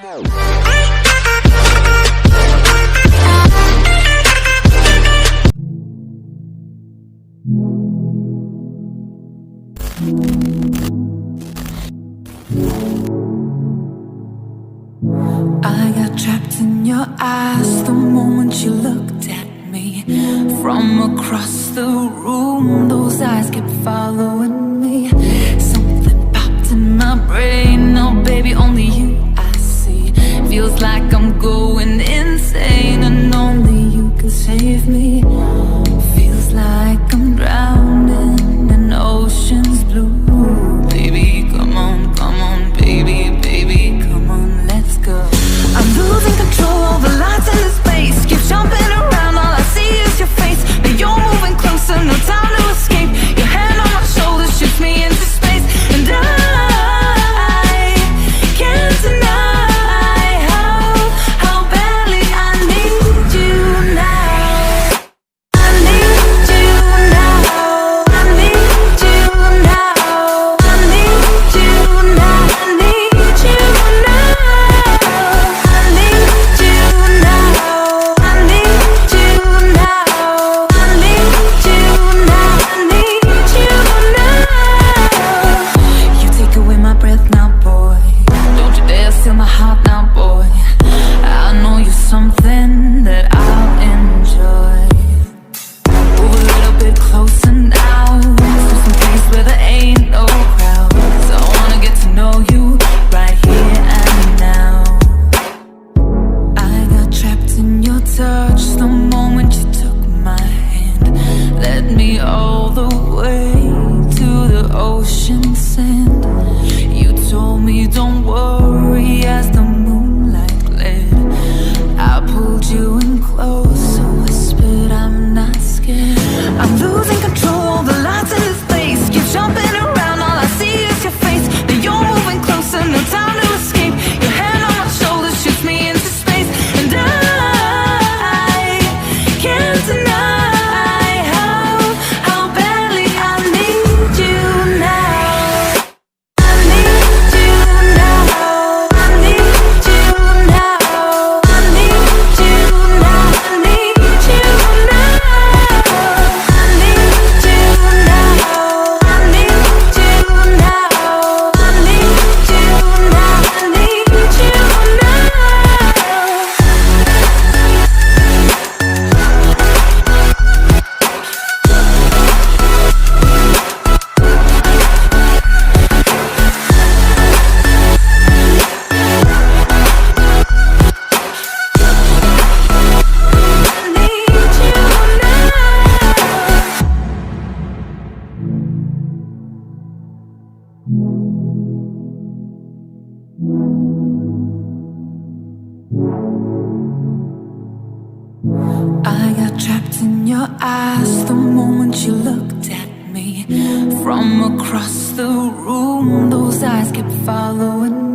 I got trapped in your eyes the moment you looked at me. From across the room, those eyes kept following me. Something popped in my brain, now baby, only you I see. Feels like I'm going insane and only you can save me. Feels like I'm drowning in ocean's blue. Baby, come on, baby, baby, come on, let's go. I'm losing control of the lights in this space. Keep jumping around, all I see is your face. But you're moving closer, no time to escape. Your hand on my shoulder shoots me into space. And I can't deny how badly I need you now. I need you now. I need you now. I need you now. I need you now. I need you now. I need you now. I need you now. I need you now. You take away my breath now, boy. Don't you dare steal my heart now, boy. I know you're something that I'll enjoy. Move a little bit closer now, to some place where there ain't no crowds. I wanna get to know you right here and now. I got trapped in your touch the moment you took my hand. Led me all the way to the ocean sand. You told me don't worry as the moonlight gled. I pulled you in close, whispered I'm not scared. I'm losing control of the lights in this place. Keep jumping around, all I see is your face. But you're moving closer, no time to escape. Your hand on my shoulder shoots me into space. And I can't deny how badly I need you now. I need you now. I need you now. I need you now. I need you now. I need you now. I need you now. I need you now. I need you now. I got trapped in your eyes the moment you looked at me. From across the room, those eyes kept following me.